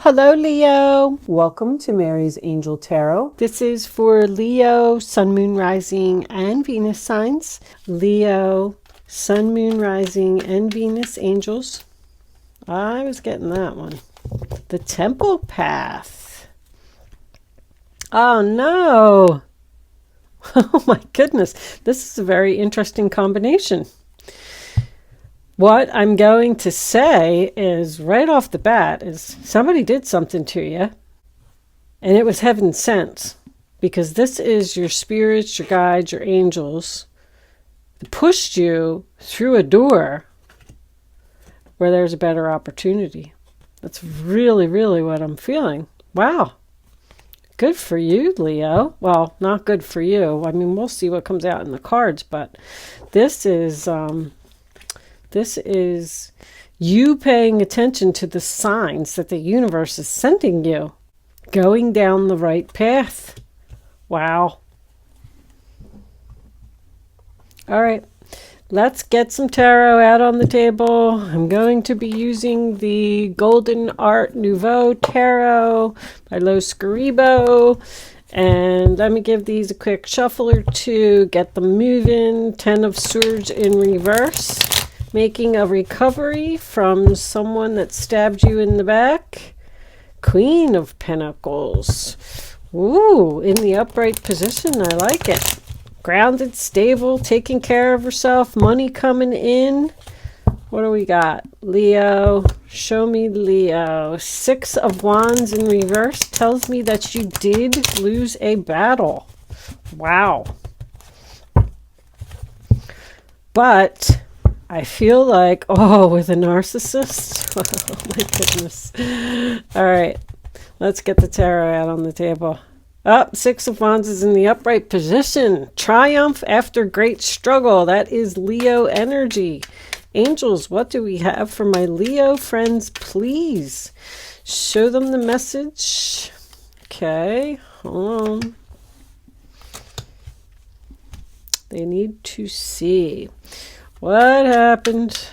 Hello, Leo. Welcome to Mary's Angel Tarot. This is for Leo, Sun, Moon, Rising, and Venus signs. Leo, Sun, Moon, Rising, and Venus angels. I was getting that one. The Temple Path. Oh, no. Oh, my goodness. This is a very interesting combination. What I'm going to say is right off the bat is somebody did something to you, and it was heaven sent, because this is your spirits, your guides, your angels that pushed you through a door where there's a better opportunity. That's really, really what I'm feeling. Wow. Good for you, Leo. Well, not good for you. I mean, we'll see what comes out in the cards, but this is you paying attention to the signs that the universe is sending you. Going down the right path. Wow. All right. Let's get some tarot out on the table. I'm going to be using the Golden Art Nouveau Tarot by Lo Scribo. And let me give these a quick shuffle or two. Get them moving. 10 of Swords in reverse. Making a recovery from someone that stabbed you in the back. Queen of Pentacles. Ooh, in the upright position. I like it. Grounded, stable, taking care of herself. Money coming in. What do we got? Leo. Show me Leo. 6 of Wands in reverse tells me that you did lose a battle. Wow. But I feel like, with a narcissist. Oh my goodness. All right, let's get the tarot out on the table. Up, 6 of Wands is in the upright position. Triumph after great struggle. That is Leo energy. Angels, what do we have for my Leo friends? Please show them the message. Okay, hold on. They need to see. What happened?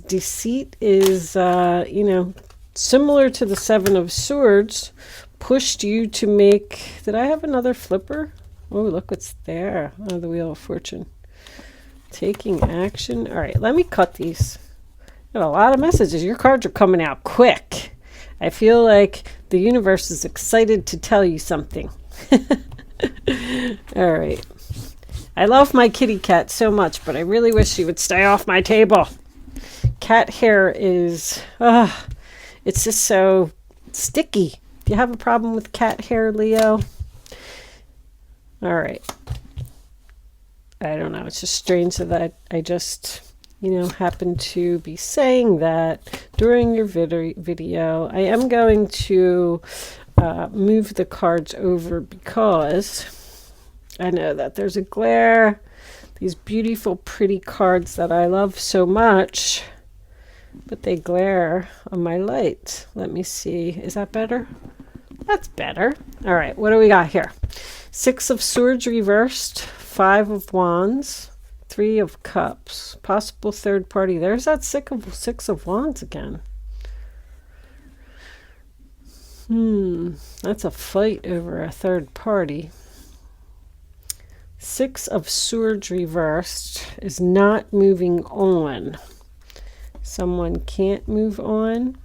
Deceit is, similar to the 7 of Swords, pushed you to make... Did I have another flipper? Oh, look what's there. Oh, the Wheel of Fortune. Taking action. All right, let me cut these. Got a lot of messages. Your cards are coming out quick. I feel like the universe is excited to tell you something. All right. I love my kitty cat so much, but I really wish she would stay off my table. Cat hair is, it's just so sticky. Do you have a problem with cat hair, Leo? All right. I don't know. It's just strange that I just, happen to be saying that during your video. I am going to move the cards over because I know that there's a glare. These beautiful, pretty cards that I love so much, but they glare on my light. Let me see. Is that better? That's better. All right. What do we got here? 6 of Swords reversed. 5 of Wands. 3 of Cups. Possible third party. There's that 6 of Wands again. That's a fight over a third party. 6 of Swords reversed is not moving on. Someone can't move on.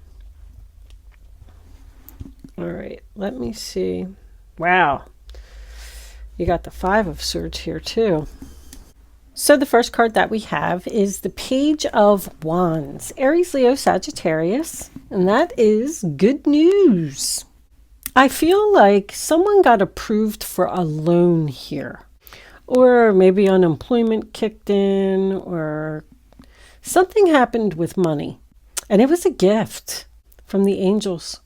All right, let me see. Wow. You got the 5 of Swords here too. So the first card that we have is the Page of Wands. Aries, Leo, Sagittarius. And that is good news. I feel like someone got approved for a loan here. Or maybe unemployment kicked in, or something happened with money. And it was a gift from the angels.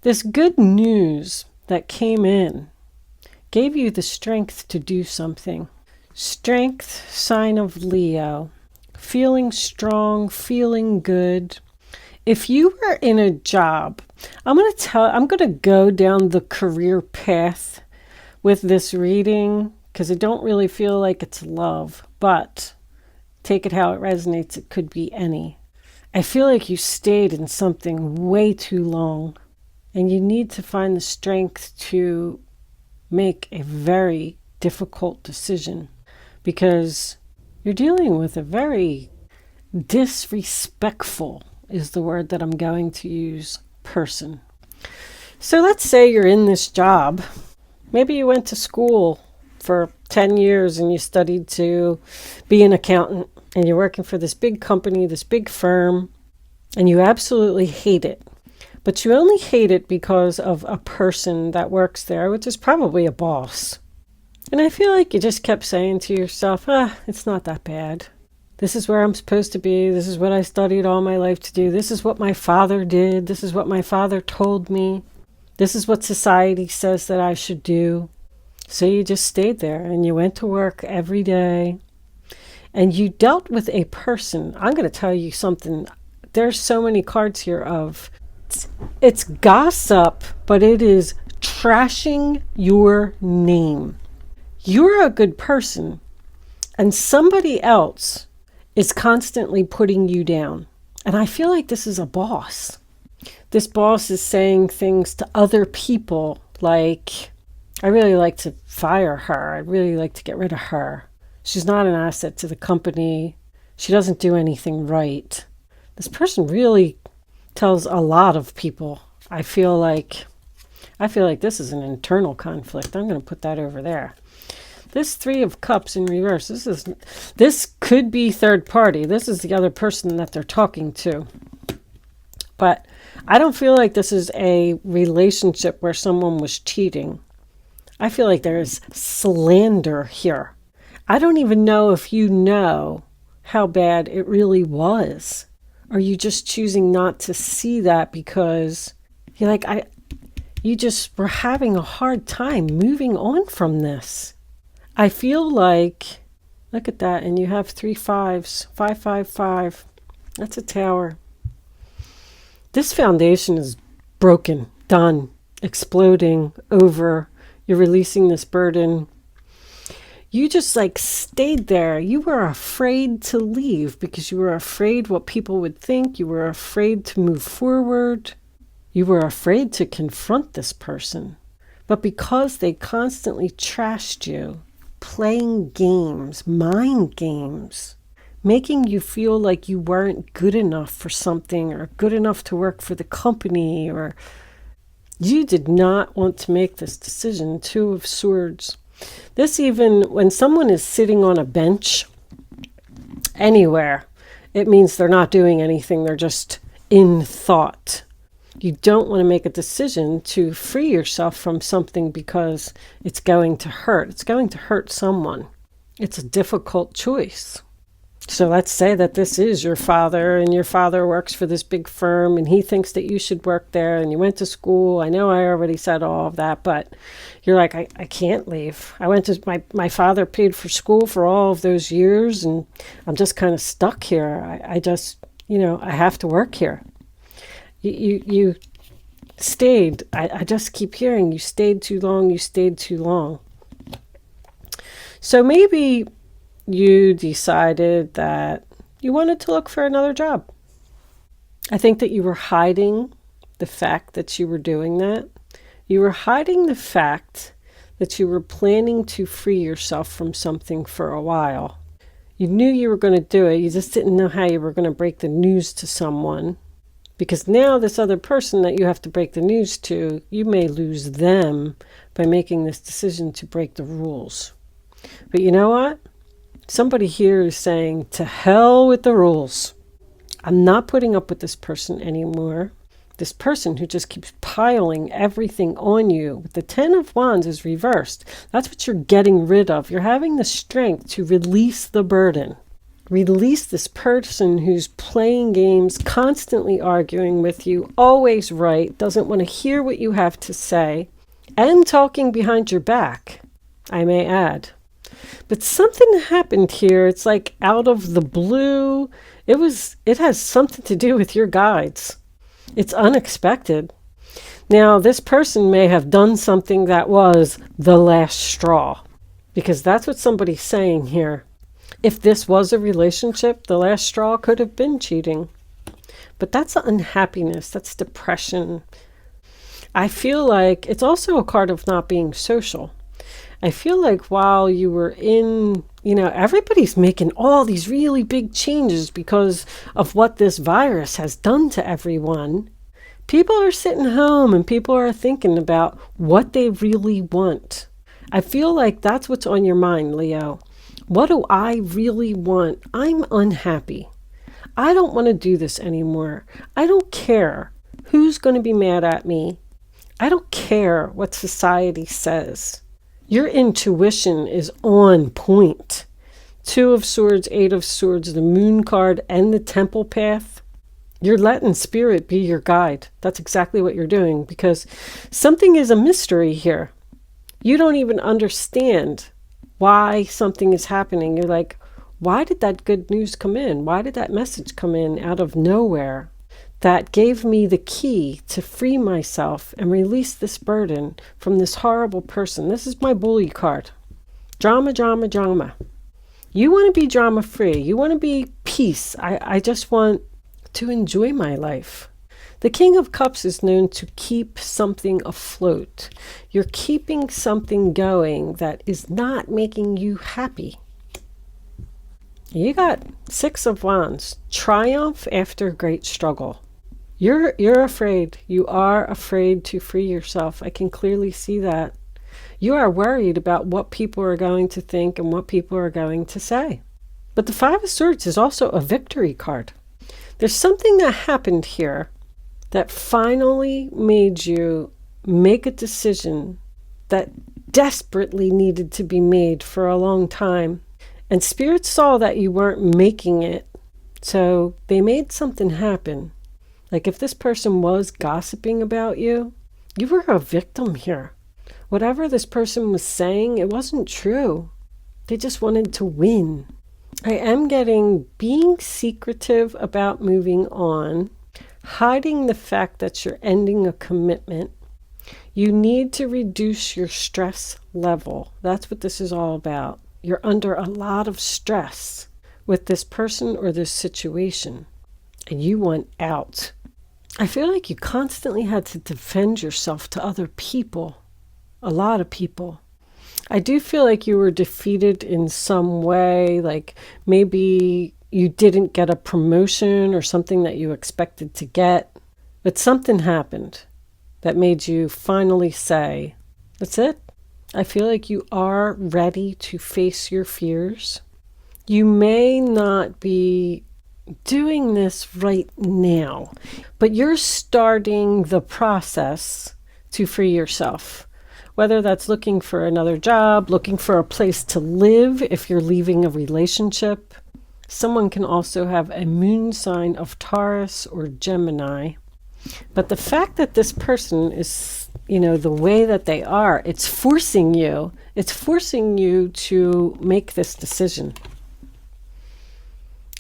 This good news that came in gave you the strength to do something. Strength, sign of Leo. Feeling strong, feeling good. If you were in a job, I'm going to go down the career path with this reading, because I don't really feel like it's love, but take it how it resonates. It could be any. I feel like you stayed in something way too long. And you need to find the strength to make a very difficult decision, because you're dealing with a very disrespectful, is the word that I'm going to use, person. So let's say you're in this job. Maybe you went to school for 10 years and you studied to be an accountant, and you're working for this big company, this big firm, and you absolutely hate it. But you only hate it because of a person that works there, which is probably a boss. And I feel like you just kept saying to yourself, it's not that bad. This is where I'm supposed to be. This is what I studied all my life to do. This is what my father did. This is what my father told me. This is what society says that I should do. So you just stayed there and you went to work every day and you dealt with a person. I'm going to tell you something. There's so many cards here of, it's gossip, but it is trashing your name. You're a good person and somebody else is constantly putting you down. And I feel like this is a boss. This boss is saying things to other people like, I really like to fire her. I'd really like to get rid of her. She's not an asset to the company. She doesn't do anything right. This person really tells a lot of people. I feel like this is an internal conflict. I'm going to put that over there. This Three of Cups in reverse, this could be third party. This is the other person that they're talking to. But I don't feel like this is a relationship where someone was cheating. I feel like there is slander here. I don't even know if you know how bad it really was. Or are you just choosing not to see that because you're like, you just were having a hard time moving on from this. I feel like, look at that, and you have 3 5s, 5, 5, 5. That's a tower. This foundation is broken, done, exploding, over. You're releasing this burden. You just stayed there. You were afraid to leave because you were afraid what people would think. You were afraid to move forward. You were afraid to confront this person. But because they constantly trashed you, playing games, mind games, making you feel like you weren't good enough for something or good enough to work for the company, or you did not want to make this decision. 2 of Swords. This, even when someone is sitting on a bench anywhere, it means they're not doing anything. They're just in thought. You don't want to make a decision to free yourself from something because it's going to hurt. It's going to hurt someone. It's a difficult choice. So let's say that this is your father, and your father works for this big firm and he thinks that you should work there, and you went to school. I know I already said all of that, but you're like, I can't leave. I went to, my father paid for school for all of those years, and I'm just kind of stuck here. I just, I have to work here. You stayed. I just keep hearing you stayed too long. You stayed too long. So maybe you decided that you wanted to look for another job. I think that you were hiding the fact that you were doing that. You were hiding the fact that you were planning to free yourself from something for a while. You knew you were going to do it. You just didn't know how you were going to break the news to someone. Because now this other person that you have to break the news to, you may lose them by making this decision to break the rules. But you know what? Somebody here is saying, to hell with the rules. I'm not putting up with this person anymore. This person who just keeps piling everything on you. The 10 of Wands is reversed. That's what you're getting rid of. You're having the strength to release the burden. Release this person who's playing games, constantly arguing with you, always right, doesn't want to hear what you have to say, and talking behind your back, I may add. But something happened here. It's like out of the blue. It has something to do with your guides. It's unexpected. Now, this person may have done something that was the last straw, because that's what somebody's saying here. If this was a relationship, the last straw could have been cheating. But that's unhappiness. That's depression. I feel like it's also a card of not being social. I feel like while you were in, everybody's making all these really big changes because of what this virus has done to everyone. People are sitting home and people are thinking about what they really want. I feel like that's what's on your mind, Leo. What do I really want? I'm unhappy. I don't want to do this anymore. I don't care who's going to be mad at me. I don't care what society says. Your intuition is on point. 2 of Swords, 8 of Swords, the Moon card, and the Temple path. You're letting Spirit be your guide. That's exactly what you're doing, because something is a mystery here. You don't even understand why something is happening. You're like, why did that good news come in? Why did that message come in out of nowhere that gave me the key to free myself and release this burden from this horrible person? This is my bully card. Drama, drama, drama. You want to be drama free. You want to be peace. I just want to enjoy my life. The King of Cups is known to keep something afloat. You're keeping something going that is not making you happy. You got 6 of Wands. Triumph after great struggle. You're afraid. You are afraid to free yourself. I can clearly see that. You are worried about what people are going to think and what people are going to say. But the 5 of Swords is also a victory card. There's something that happened here that finally made you make a decision that desperately needed to be made for a long time. And Spirit saw that you weren't making it, so they made something happen. Like if this person was gossiping about you, you were a victim here. Whatever this person was saying, it wasn't true. They just wanted to win. I am getting being secretive about moving on, hiding the fact that you're ending a commitment. You need to reduce your stress level. That's what this is all about. You're under a lot of stress with this person or this situation, and you want out. I feel like you constantly had to defend yourself to other people, a lot of people. I do feel like you were defeated in some way, like maybe you didn't get a promotion or something that you expected to get, but something happened that made you finally say, that's it. I feel like you are ready to face your fears. You may not be doing this right now, but you're starting the process to free yourself. Whether that's looking for another job, looking for a place to live if you're leaving a relationship. Someone can also have a moon sign of Taurus or Gemini. But the fact that this person is, the way that they are, it's forcing you to make this decision.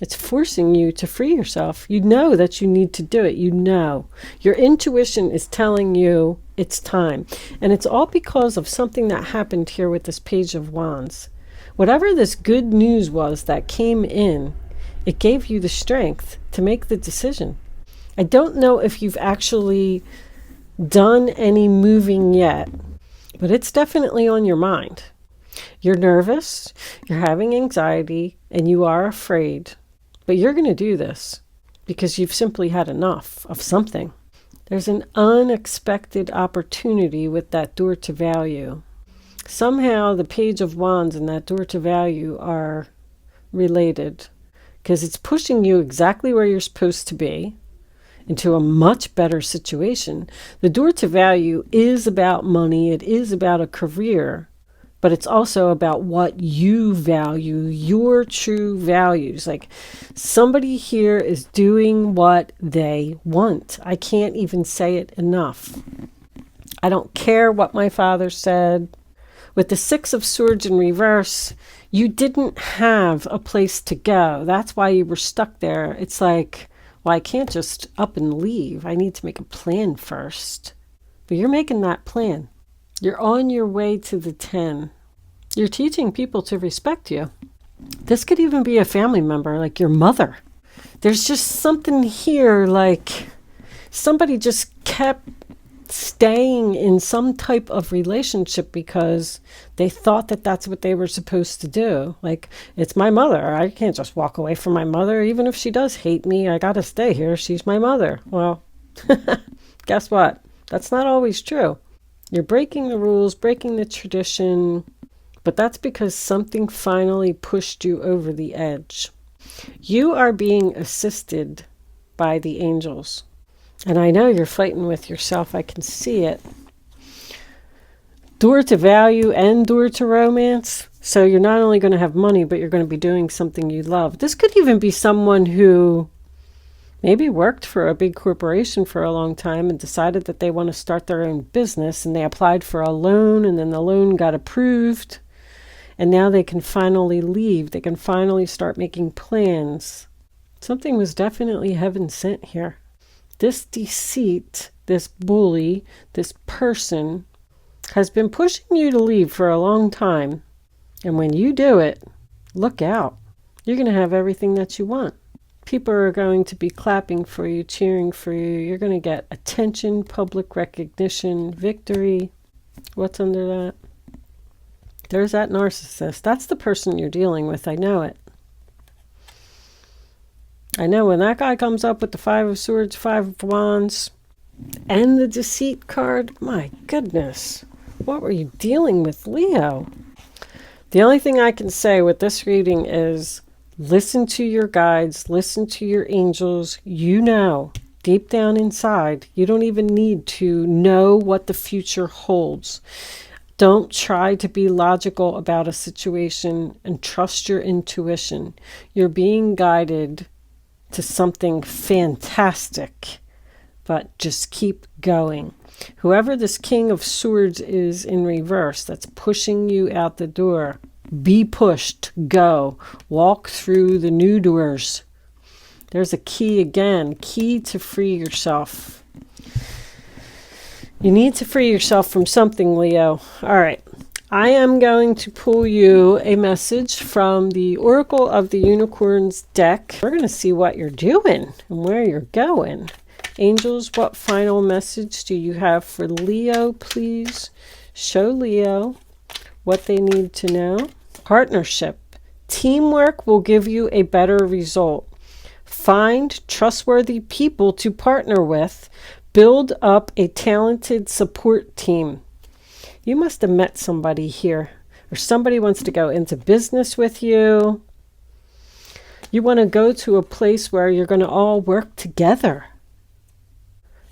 It's forcing you to free yourself. You know that you need to do it. You know. Your intuition is telling you it's time. And it's all because of something that happened here with this Page of Wands. Whatever this good news was that came in, it gave you the strength to make the decision. I don't know if you've actually done any moving yet, but it's definitely on your mind. You're nervous, you're having anxiety, and you are afraid. But you're going to do this because you've simply had enough of something. There's an unexpected opportunity with that door to value. Somehow the Page of Wands and that door to value are related because it's pushing you exactly where you're supposed to be into a much better situation. The door to value is about money. It is about a career. But it's also about what you value, your true values. Like somebody here is doing what they want. I can't even say it enough. I don't care what my father said. With the 6 of Swords in reverse, you didn't have a place to go. That's why you were stuck there. It's like, well, I can't just up and leave. I need to make a plan first. But you're making that plan. You're on your way to the 10. You're teaching people to respect you. This could even be a family member, like your mother. There's just something here, like somebody just kept staying in some type of relationship because they thought that that's what they were supposed to do. Like, it's my mother. I can't just walk away from my mother. Even if she does hate me, I got to stay here. She's my mother. Well, guess what? That's not always true. You're breaking the rules, breaking the tradition, but that's because something finally pushed you over the edge. You are being assisted by the angels. And I know you're fighting with yourself. I can see it. Door to value and door to romance. So you're not only going to have money, but you're going to be doing something you love. This could even be someone who maybe worked for a big corporation for a long time and decided that they want to start their own business, and they applied for a loan, and then the loan got approved. And now they can finally leave. They can finally start making plans. Something was definitely heaven sent here. This deceit, this bully, this person has been pushing you to leave for a long time. And when you do it, look out. You're going to have everything that you want. People are going to be clapping for you, cheering for you. You're going to get attention, public recognition, victory. What's under that? There's that narcissist. That's the person you're dealing with. I know it. I know when that guy comes up with the 5 of Swords, 5 of Wands, and the deceit card, my goodness, what were you dealing with, Leo? The only thing I can say with this reading is listen to your guides, listen to your angels. You know, deep down inside, you don't even need to know what the future holds. Don't try to be logical about a situation and trust your intuition. You're being guided to something fantastic, but just keep going. Whoever this King of Swords is in reverse that's pushing you out the door, be pushed, go. Walk through the new doors. There's a key again, key to free yourself. You need to free yourself from something, Leo. All right. I am going to pull you a message from the Oracle of the Unicorns deck. We're going to see what you're doing and where you're going. Angels, what final message do you have for Leo? Please show Leo what they need to know. Partnership. Teamwork will give you a better result. Find trustworthy people to partner with. Build up a talented support team. You must have met somebody here, or somebody wants to go into business with you. You want to go to a place where you're going to all work together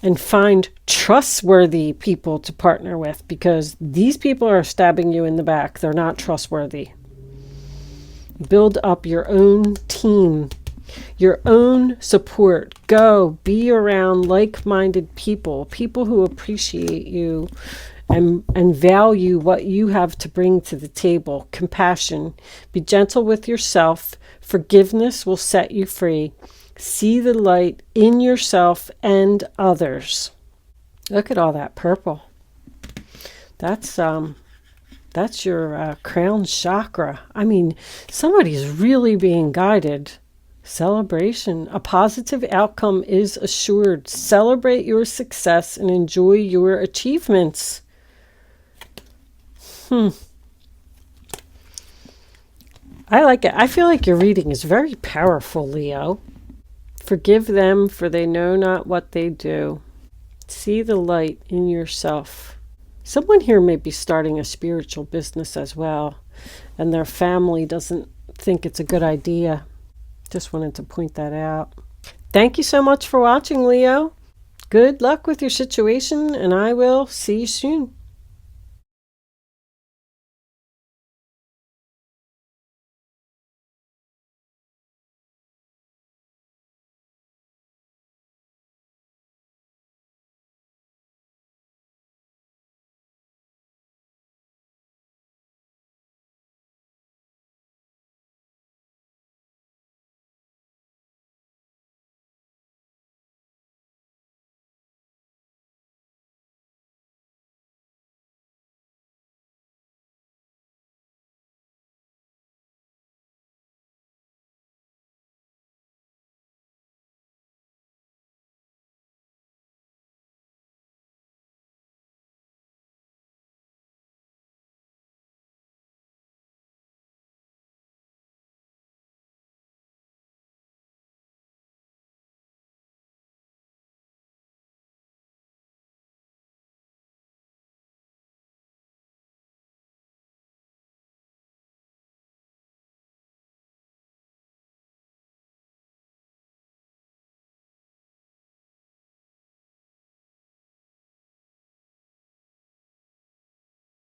and find trustworthy people to partner with, because these people are stabbing you in the back. They're not trustworthy. Build up your own team, your own support. Go be around like-minded people, people who appreciate you and value what you have to bring to the table. Compassion. Be gentle with yourself. Forgiveness will set you free. See the light in yourself and others. Look at all that purple. That's your crown chakra. I mean, somebody's really being guided. Celebration. A positive outcome is assured. Celebrate your success and enjoy your achievements. I like it. I feel like your reading is very powerful, Leo. Forgive them, for they know not what they do. See the light in yourself. Someone here may be starting a spiritual business as well, and their family doesn't think it's a good idea. Just wanted to point that out. Thank you so much for watching, Leo. Good luck with your situation, and I will see you soon.